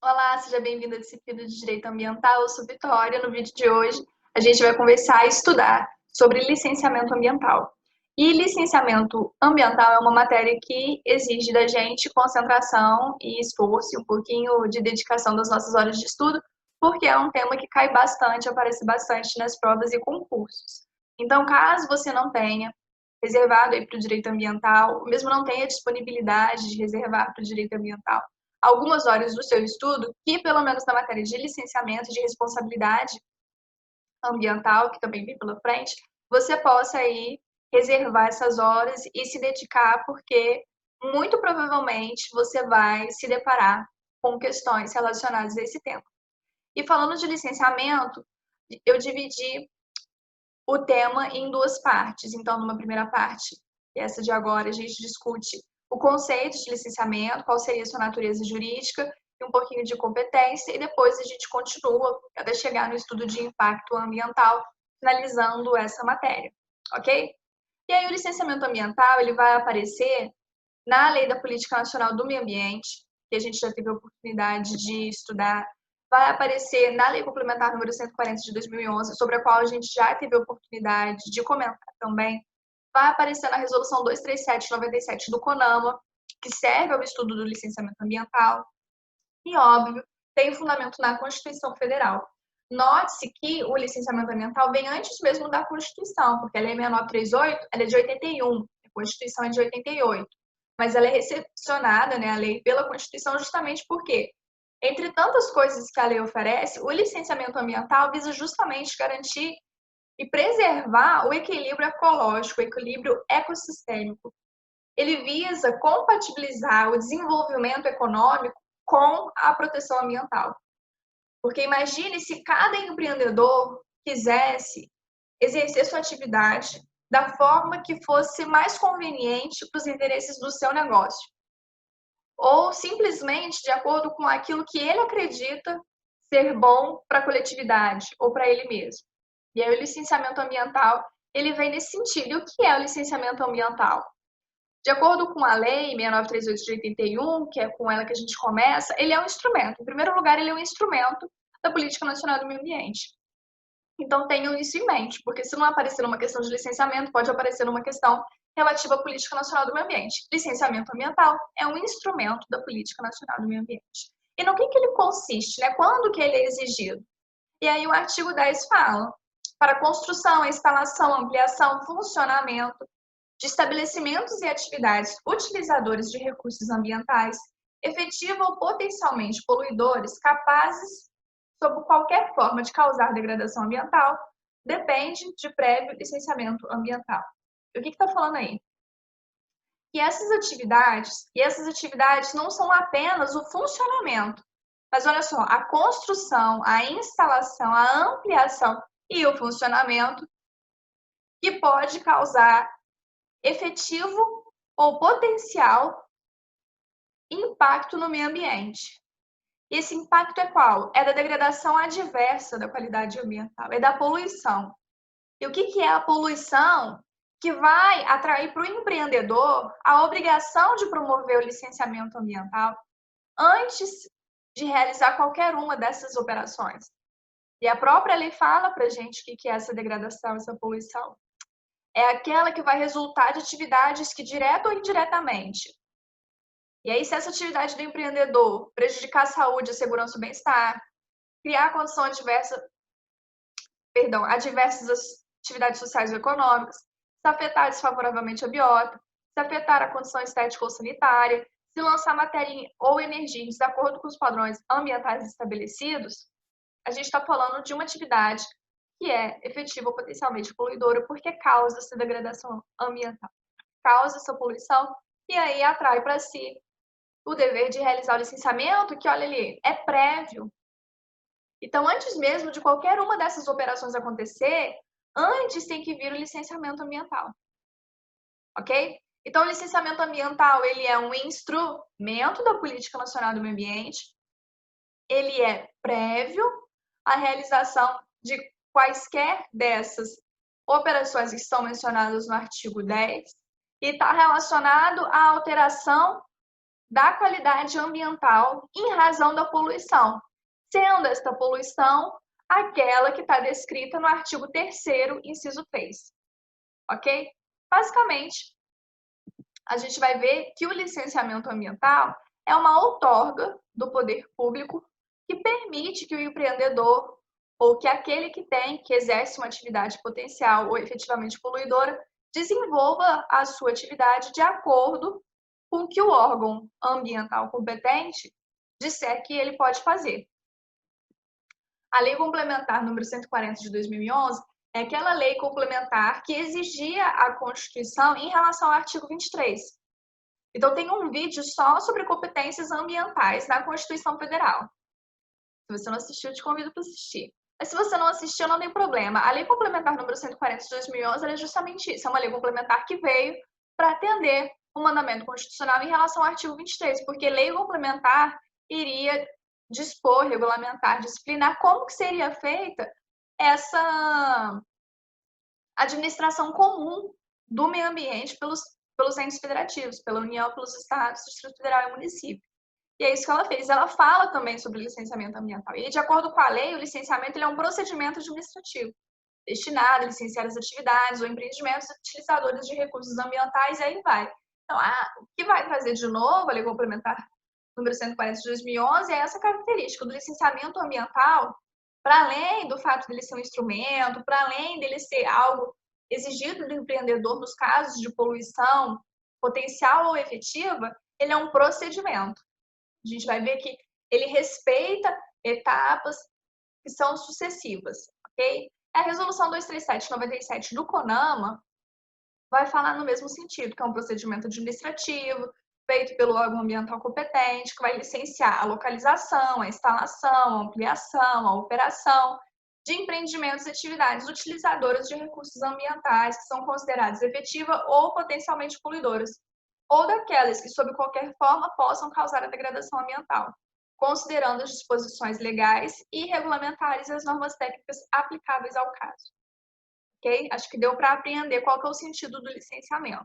Olá, seja bem-vindo à disciplina de Direito Ambiental. Eu sou Vitória. No vídeo de hoje, a gente vai conversar e estudar sobre licenciamento ambiental. E licenciamento ambiental é uma matéria que exige da gente concentração e esforço e um pouquinho de dedicação das nossas horas de estudo, porque é um tema que cai bastante, aparece bastante nas provas e concursos. Então, caso você não tenha reservado aí para o direito ambiental, ou mesmo não tenha disponibilidade de reservar para o direito ambiental, algumas horas do seu estudo, que pelo menos na matéria de licenciamento, de responsabilidade ambiental, que também vem pela frente, você possa aí reservar essas horas e se dedicar, porque muito provavelmente você vai se deparar com questões relacionadas a esse tema. E falando de licenciamento, eu dividi o tema em duas partes. Então, numa primeira parte, essa de agora, a gente discute o conceito de licenciamento, qual seria a sua natureza jurídica e um pouquinho de competência, e depois a gente continua até chegar no estudo de impacto ambiental, finalizando essa matéria, ok? E aí o licenciamento ambiental, ele vai aparecer na Lei da Política Nacional do Meio Ambiente, que a gente já teve a oportunidade de estudar, vai aparecer na Lei Complementar número 140 de 2011, sobre a qual a gente já teve a oportunidade de comentar também, vai aparecer na Resolução 237/97 do CONAMA, que serve ao estudo do licenciamento ambiental, e, óbvio, tem fundamento na Constituição Federal. Note-se que o licenciamento ambiental vem antes mesmo da Constituição, porque a Lei 6938 ela é de 81, a Constituição é de 88. Mas ela é recepcionada, né, a lei, pela Constituição justamente porque, entre tantas coisas que a lei oferece, o licenciamento ambiental visa justamente garantir e preservar o equilíbrio ecológico, o equilíbrio ecossistêmico. Ele visa compatibilizar o desenvolvimento econômico com a proteção ambiental. Porque imagine se cada empreendedor quisesse exercer sua atividade da forma que fosse mais conveniente para os interesses do seu negócio, ou simplesmente de acordo com aquilo que ele acredita ser bom para a coletividade ou para ele mesmo. E aí o licenciamento ambiental, ele vem nesse sentido. E o que é o licenciamento ambiental? De acordo com a Lei 6938 de 81, que é com ela que a gente começa, ele é um instrumento. Em primeiro lugar, ele é um instrumento da Política Nacional do Meio Ambiente. Então, tenham isso em mente, porque se não aparecer numa questão de licenciamento, pode aparecer numa questão relativa à Política Nacional do Meio Ambiente. Licenciamento ambiental é um instrumento da Política Nacional do Meio Ambiente. E no que ele consiste, né? Quando que ele é exigido? E aí o artigo 10 fala: para construção, instalação, ampliação, funcionamento de estabelecimentos e atividades utilizadores de recursos ambientais, efetiva ou potencialmente poluidores, capazes, sob qualquer forma de causar degradação ambiental, depende de prévio licenciamento ambiental. E o que está falando aí? Que essas atividades não são apenas o funcionamento, mas olha só, a construção, a instalação, a ampliação e o funcionamento que pode causar efetivo ou potencial impacto no meio ambiente. E esse impacto é qual? É da degradação adversa da qualidade ambiental, é da poluição. E o que é a poluição? Que vai atrair para o empreendedor a obrigação de promover o licenciamento ambiental antes de realizar qualquer uma dessas operações. E a própria lei fala para a gente o que é essa degradação, essa poluição. É aquela que vai resultar de atividades que, direto ou indiretamente, e aí se essa atividade do empreendedor prejudicar a saúde, a segurança e o bem-estar, criar condição adversa, adversas atividades sociais ou econômicas, se afetar desfavoravelmente a biota, se afetar a condição estética ou sanitária, se lançar matéria ou energia em desacordo com os padrões ambientais estabelecidos, a gente está falando de uma atividade que é efetiva ou potencialmente poluidora, porque causa essa degradação ambiental, causa essa poluição, e aí atrai para si o dever de realizar o licenciamento, que, olha ali, é prévio. Então, antes mesmo de qualquer uma dessas operações acontecer, antes tem que vir o licenciamento ambiental, ok? Então, o licenciamento ambiental, ele é um instrumento da Política Nacional do Meio Ambiente, ele é prévio à realização de quaisquer dessas operações que estão mencionadas no artigo 10 e está relacionado à alteração da qualidade ambiental em razão da poluição, sendo esta poluição aquela que está descrita no artigo 3º, inciso 3. Ok? Basicamente, a gente vai ver que o licenciamento ambiental é uma outorga do poder público que permite que o empreendedor ou que aquele que exerce uma atividade potencial ou efetivamente poluidora desenvolva a sua atividade de acordo com o que o órgão ambiental competente disser que ele pode fazer. A Lei Complementar número 140 de 2011 é aquela lei complementar que exigia a Constituição em relação ao artigo 23. Então, tem um vídeo só sobre competências ambientais na Constituição Federal. Se você não assistiu, eu te convido para assistir. Mas se você não assistiu, não tem problema. A Lei Complementar número 140 de 2011 é justamente isso. É uma lei complementar que veio para atender o mandamento constitucional em relação ao artigo 23, porque lei complementar iria dispor, regulamentar, disciplinar como que seria feita essa administração comum do meio ambiente pelos entes federativos, pela União, pelos estados, Distrito Federal e município. E é isso que ela fez. Ela fala também sobre licenciamento ambiental. E, de acordo com a lei, o licenciamento ele é um procedimento administrativo destinado a licenciar as atividades ou empreendimentos utilizadores de recursos ambientais, e aí vai. Então, o que vai trazer de novo a Lei Complementar número 140 de 2011 é essa característica do licenciamento ambiental, para além do fato dele ser um instrumento, para além dele ser algo exigido do empreendedor nos casos de poluição potencial ou efetiva, ele é um procedimento. A gente vai ver que ele respeita etapas que são sucessivas, ok? A resolução 237/97 do CONAMA vai falar no mesmo sentido, que é um procedimento administrativo feito pelo órgão ambiental competente, que vai licenciar a localização, a instalação, a ampliação, a operação de empreendimentos e atividades utilizadoras de recursos ambientais que são consideradas efetiva ou potencialmente poluidoras, ou daquelas que, sob qualquer forma, possam causar a degradação ambiental, considerando as disposições legais e regulamentares e as normas técnicas aplicáveis ao caso. Ok? Acho que deu para apreender qual que é o sentido do licenciamento.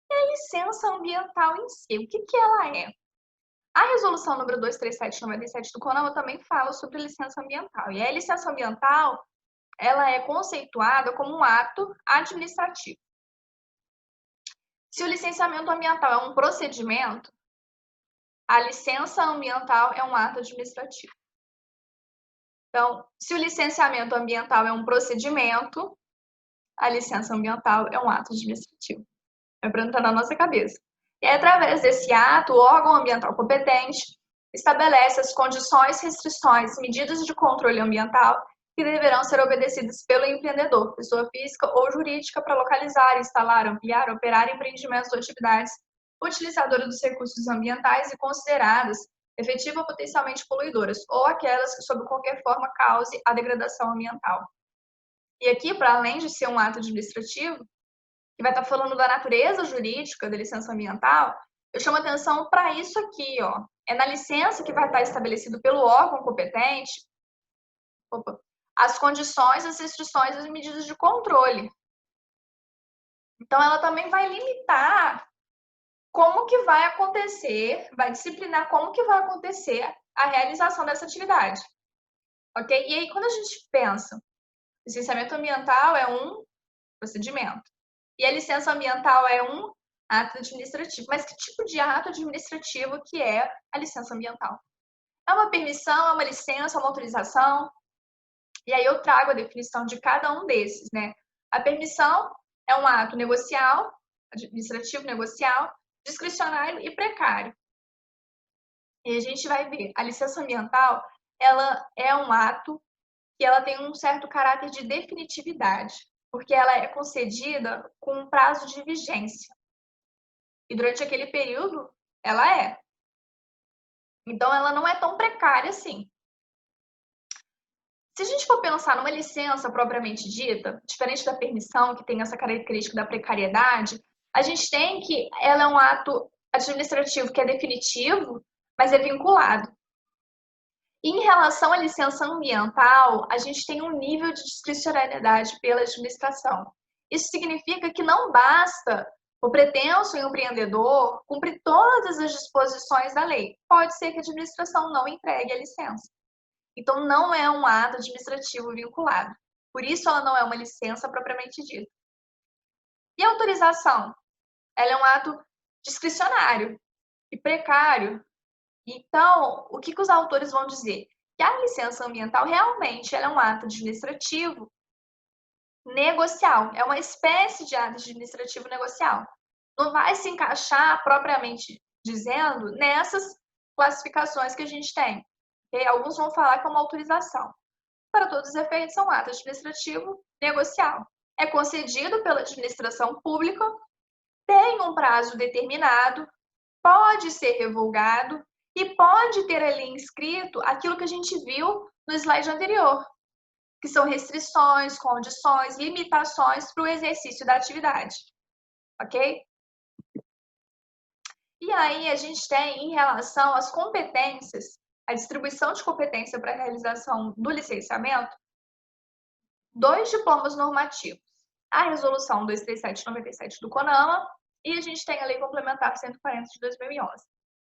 E a licença ambiental em si, o que ela é? A resolução número 237/97 do CONAMA também fala sobre licença ambiental. E a licença ambiental, ela é conceituada como um ato administrativo. Se o licenciamento ambiental é um procedimento, a licença ambiental é um ato administrativo. Então, se o licenciamento ambiental é um procedimento, a licença ambiental é um ato administrativo. É para entrar na nossa cabeça. E através desse ato, o órgão ambiental competente estabelece as condições, restrições, medidas de controle ambiental que deverão ser obedecidas pelo empreendedor, pessoa física ou jurídica, para localizar, instalar, ampliar, operar empreendimentos ou atividades utilizadoras dos recursos ambientais e consideradas efetiva ou potencialmente poluidoras, ou aquelas que, sob qualquer forma, cause a degradação ambiental. E aqui, para além de ser um ato administrativo, que vai estar falando da natureza jurídica da licença ambiental, eu chamo atenção para isso aqui, ó. É na licença que vai estar estabelecido pelo órgão competente as condições, as restrições e as medidas de controle. Então, ela também vai limitar como que vai acontecer, vai disciplinar como que vai acontecer a realização dessa atividade. Ok? E aí, quando a gente pensa, licenciamento ambiental é um procedimento. E a licença ambiental é um ato administrativo. Mas que tipo de ato administrativo que é a licença ambiental? É uma permissão, é uma licença, é uma autorização? E aí eu trago a definição de cada um desses, né? A permissão é um ato negocial, administrativo negocial, discricionário e precário. E a gente vai ver, a licença ambiental, ela é um ato que ela tem um certo caráter de definitividade, porque ela é concedida com um prazo de vigência. E durante aquele período, ela é. Então, ela não é tão precária assim. Se a gente for pensar numa licença propriamente dita, diferente da permissão, que tem essa característica da precariedade, a gente tem que ela é um ato administrativo que é definitivo, mas é vinculado. E em relação à licença ambiental, a gente tem um nível de discricionariedade pela administração. Isso significa que não basta O pretenso empreendedor cumpre todas as disposições da lei. Pode ser que a administração não entregue a licença. Então, não é um ato administrativo vinculado. Por isso, ela não é uma licença propriamente dita. E a autorização? Ela é um ato discricionário e precário. Então, o que os autores vão dizer? Que a licença ambiental realmente ela é um ato administrativo negocial. É uma espécie de ato administrativo negocial. Não vai se encaixar, propriamente dizendo, nessas classificações que a gente tem. Okay? Alguns vão falar que é uma autorização. Para todos os efeitos, é um ato administrativo negocial. É concedido pela administração pública, tem um prazo determinado, pode ser revogado e pode ter ali inscrito aquilo que a gente viu no slide anterior, que são restrições, condições, limitações para o exercício da atividade. Ok? E aí a gente tem, em relação às competências, a distribuição de competência para a realização do licenciamento, 2 diplomas normativos. A Resolução 237/97 do CONAMA e a gente tem a Lei Complementar 140 de 2011.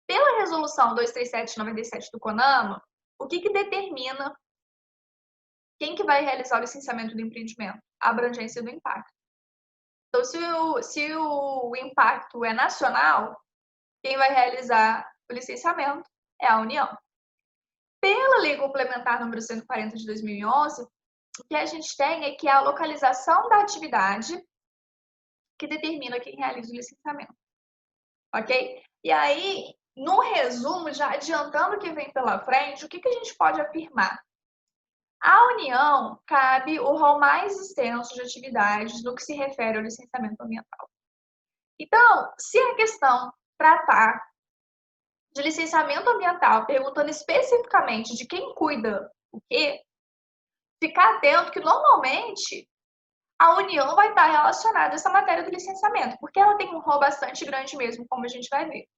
Pela Resolução 237/97 do CONAMA, o que determina quem que vai realizar o licenciamento do empreendimento? A abrangência do impacto. Então, se o impacto é nacional, quem vai realizar o licenciamento é a União. Pela Lei Complementar número 140 de 2011, o que a gente tem é que é a localização da atividade que determina quem realiza o licenciamento. Ok? E aí, no resumo, já adiantando o que vem pela frente, o que a gente pode afirmar? À União cabe o rol mais extenso de atividades no que se refere ao licenciamento ambiental. Então, se a questão tratar de licenciamento ambiental, perguntando especificamente de quem cuida o quê, ficar atento que normalmente a União vai estar relacionada a essa matéria do licenciamento, porque ela tem um rol bastante grande mesmo, como a gente vai ver.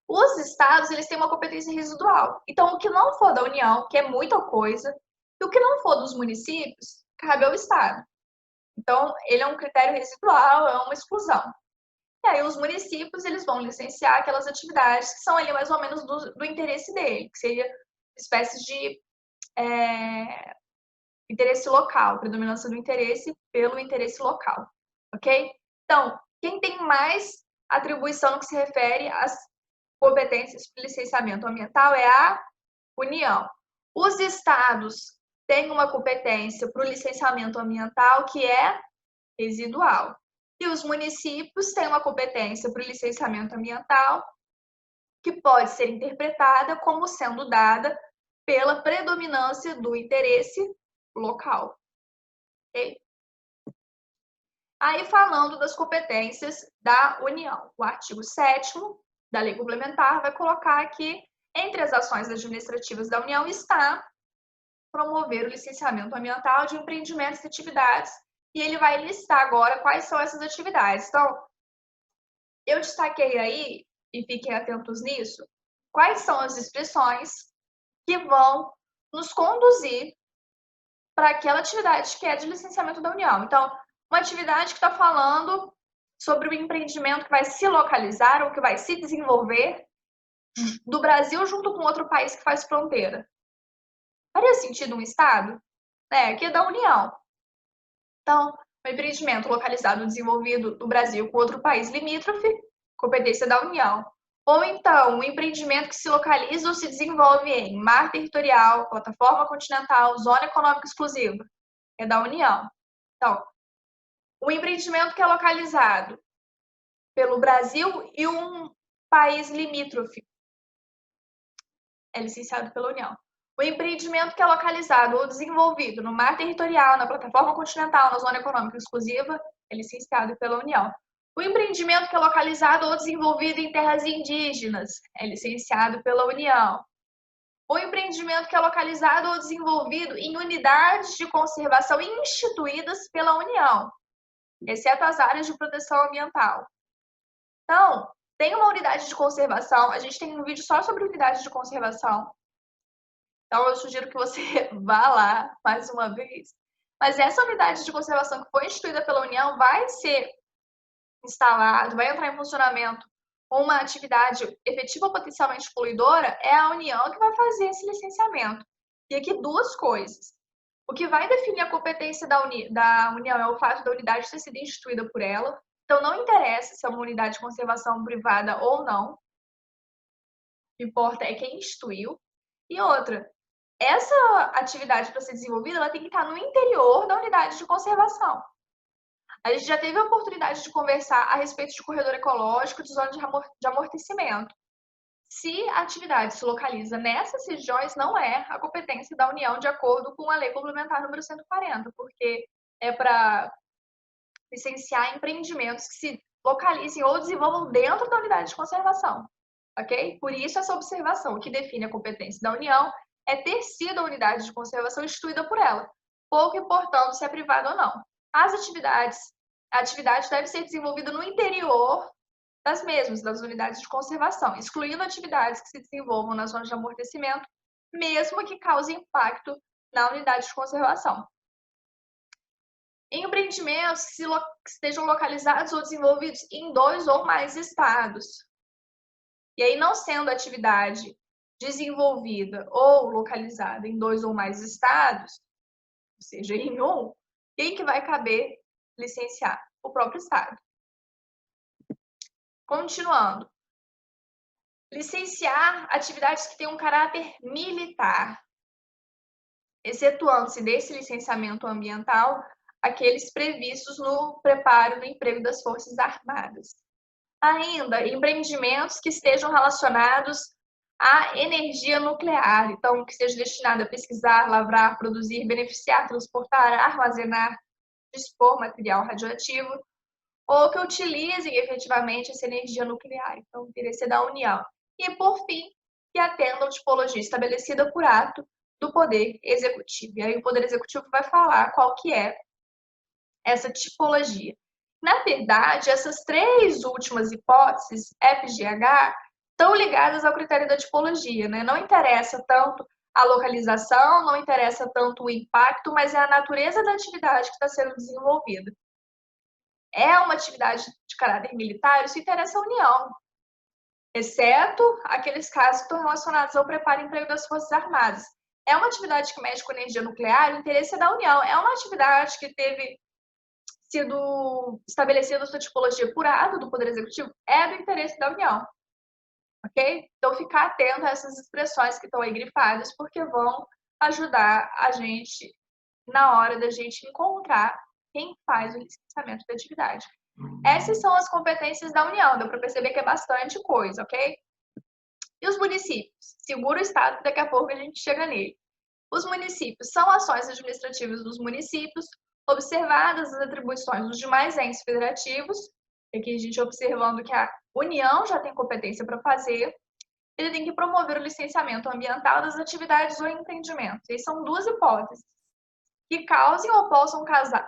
Os estados, eles têm uma competência residual. Então, o que não for da União, que é muita coisa, e o que não for dos municípios, cabe ao estado. Então, ele é um critério residual, é uma exclusão. E aí, os municípios, eles vão licenciar aquelas atividades que são ali mais ou menos do interesse dele, que seria espécies de interesse local, predominância do interesse pelo interesse local, ok? Então, quem tem mais atribuição no que se refere às competências de licenciamento ambiental é a União. Os estados têm uma competência para o licenciamento ambiental que é residual. E os municípios têm uma competência para o licenciamento ambiental que pode ser interpretada como sendo dada pela predominância do interesse local. Okay? Aí, falando das competências da União, o artigo 7º da Lei Complementar vai colocar que, entre as ações administrativas da União, está promover o licenciamento ambiental de empreendimentos e atividades, e ele vai listar agora quais são essas atividades. Então, eu destaquei aí, e fiquem atentos nisso, quais são as expressões que vão nos conduzir para aquela atividade que é de licenciamento da União. Então, uma atividade que está falando sobre o empreendimento que vai se localizar ou que vai se desenvolver do Brasil junto com outro país que faz fronteira. Faria sentido um Estado? Que é da União. Então, o empreendimento localizado ou desenvolvido do Brasil com outro país limítrofe, competência da União. Ou então, um empreendimento que se localiza ou se desenvolve em mar territorial, plataforma continental, zona econômica exclusiva, é da União. Então, o empreendimento que é localizado pelo Brasil e um país limítrofe é licenciado pela União. O empreendimento que é localizado ou desenvolvido no mar territorial, na plataforma continental, na zona econômica exclusiva, é licenciado pela União. O empreendimento que é localizado ou desenvolvido em terras indígenas é licenciado pela União. O empreendimento que é localizado ou desenvolvido em unidades de conservação instituídas pela União, exceto as áreas de proteção ambiental. Então, tem uma unidade de conservação, a gente tem um vídeo só sobre unidade de conservação. Então, eu sugiro que você vá lá mais uma vez. Mas essa unidade de conservação que foi instituída pela União vai ser instalado, vai entrar em funcionamento uma atividade efetiva ou potencialmente poluidora, é a União que vai fazer esse licenciamento. E aqui duas coisas. O que vai definir a competência da União é o fato da unidade ter sido instituída por ela. Então, não interessa se é uma unidade de conservação privada ou não. O que importa é quem instituiu. E outra, essa atividade para ser desenvolvida, ela tem que estar no interior da unidade de conservação. A gente já teve a oportunidade de conversar a respeito de corredor ecológico, de zona de amortecimento. Se a atividade se localiza nessas regiões, não é a competência da União, de acordo com a Lei Complementar número 140, porque é para licenciar empreendimentos que se localizem ou desenvolvam dentro da unidade de conservação, ok? Por isso, essa observação, o que define a competência da União é ter sido a unidade de conservação instituída por ela, pouco importando se é privada ou não. A atividade deve ser desenvolvida no interior das mesmas, das unidades de conservação, excluindo atividades que se desenvolvam na zona de amortecimento, mesmo que causem impacto na unidade de conservação. Em empreendimentos que estejam localizados ou desenvolvidos em 2 ou mais estados. E aí, não sendo atividade desenvolvida ou localizada em 2 ou mais estados, ou seja, em um, quem que vai caber licenciar? O próprio estado. Continuando. Licenciar atividades que têm um caráter militar, excetuando-se desse licenciamento ambiental aqueles previstos no preparo do emprego das Forças Armadas. Ainda, empreendimentos que estejam relacionados à energia nuclear, então, que seja destinado a pesquisar, lavrar, produzir, beneficiar, transportar, armazenar, dispor material radioativo, ou que utilizem efetivamente essa energia nuclear, então, interesse da União. E, por fim, que atendam a tipologia estabelecida por ato do Poder Executivo. E aí o Poder Executivo vai falar qual que é essa tipologia. Na verdade, essas 3 últimas hipóteses, FGH, estão ligadas ao critério da tipologia, né? Não interessa tanto a localização, não interessa tanto o impacto, mas é a natureza da atividade que está sendo desenvolvida. É uma atividade de caráter militar, isso interessa à União, exceto aqueles casos que estão relacionados ao preparo e emprego das Forças Armadas. É uma atividade que mexe com energia nuclear, o interesse é da União. É uma atividade que teve sido estabelecida sua tipologia por ato do Poder Executivo, é do interesse da União. Ok? Então, ficar atento a essas expressões que estão aí grifadas, porque vão ajudar a gente na hora da gente encontrar quem faz o licenciamento da atividade. Essas são as competências da União, deu para perceber que é bastante coisa, ok? E os municípios? Segura o Estado, que daqui a pouco a gente chega nele. Os municípios são ações administrativas dos municípios, observadas as atribuições dos demais entes federativos, aqui a gente observando que a União já tem competência para fazer, ele tem que promover o licenciamento ambiental das atividades ou empreendimentos. E são 2 hipóteses, que causem ou possam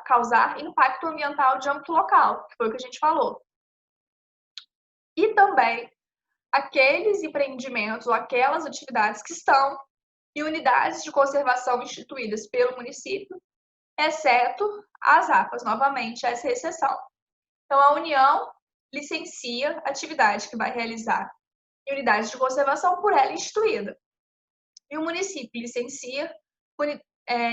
causar impacto ambiental de âmbito local, que foi o que a gente falou. E também aqueles empreendimentos ou aquelas atividades que estão em unidades de conservação instituídas pelo município, exceto as APAs, novamente, essa exceção. Então, a União licencia a atividade que vai realizar em unidades de conservação por ela instituída. E o município licencia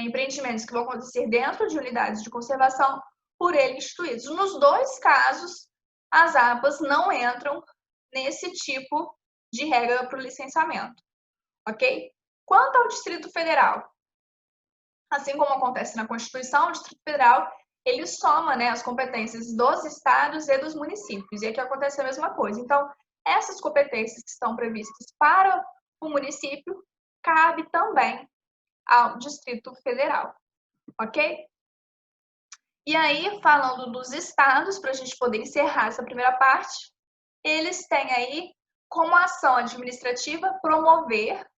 empreendimentos que vão acontecer dentro de unidades de conservação por ele instituídos. Nos 2 casos, as APAs não entram nesse tipo de regra para o licenciamento, ok? Quanto ao Distrito Federal, assim como acontece na Constituição, o Distrito Federal ele soma, né, as competências dos estados e dos municípios, e aqui acontece a mesma coisa. Então, essas competências que estão previstas para o município cabe também ao Distrito Federal, ok? E aí, falando dos estados, para a gente poder encerrar essa primeira parte, eles têm aí como ação administrativa promover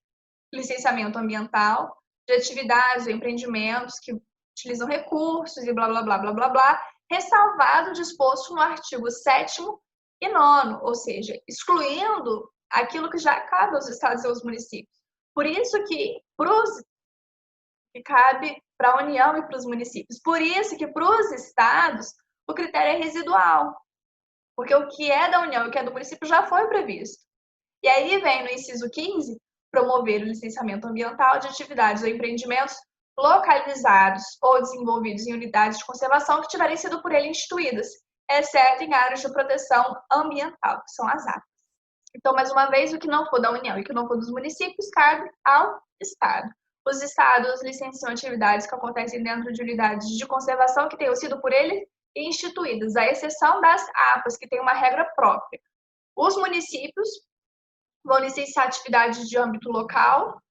licenciamento ambiental de atividades ou empreendimentos que utilizam recursos e blá, blá, blá, blá, blá, blá, ressalvado o disposto no artigo 7º e 9º, ou seja, excluindo aquilo que já cabe aos estados e aos municípios. Por isso que cabe para a União e para os municípios. Por isso que para os estados o critério é residual. porque o que é da União e o que é do município já foi previsto. E aí vem no inciso 15, promover o licenciamento ambiental de atividades ou empreendimentos localizados ou desenvolvidos em unidades de conservação que tiverem sido por ele instituídas, exceto em áreas de proteção ambiental, que são as APAs. Então, mais uma vez, o que não for da União e o que não for dos municípios cabe ao Estado. Os estados licenciam atividades que acontecem dentro de unidades de conservação que tenham sido por ele instituídas, à exceção das APAs, que têm uma regra própria. Os municípios vão licenciar atividades de âmbito local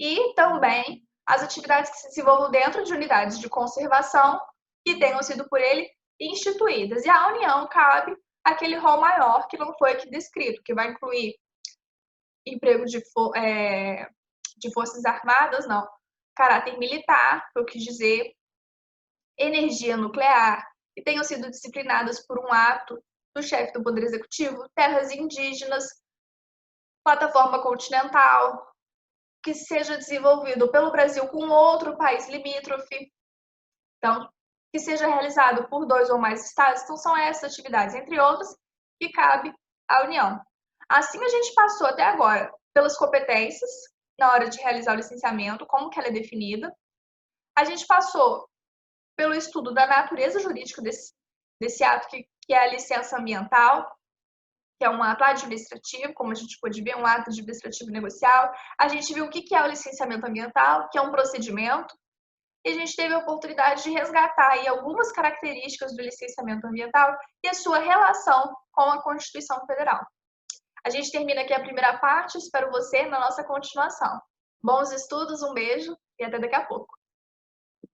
e também as atividades que se desenvolvam dentro de unidades de conservação que tenham sido por ele instituídas. E à União cabe aquele rol maior que não foi aqui descrito, que vai incluir emprego de Forças Armadas, não, caráter militar, eu quis dizer, energia nuclear, que tenham sido disciplinadas por um ato do chefe do Poder Executivo, terras indígenas, plataforma continental, que seja desenvolvido pelo Brasil com outro país limítrofe, então, que seja realizado por 2 ou mais estados. Então, são essas atividades, entre outras, que cabe à União. Assim, a gente passou até agora pelas competências na hora de realizar o licenciamento, como que ela é definida. A gente passou pelo estudo da natureza jurídica desse ato, que é a licença ambiental, que é um ato administrativo, como a gente pode ver, um ato administrativo negocial. A gente viu o que é o licenciamento ambiental, que é um procedimento, e a gente teve a oportunidade de resgatar aí algumas características do licenciamento ambiental e a sua relação com a Constituição Federal. A gente termina aqui a primeira parte, espero você na nossa continuação. Bons estudos, um beijo e até daqui a pouco.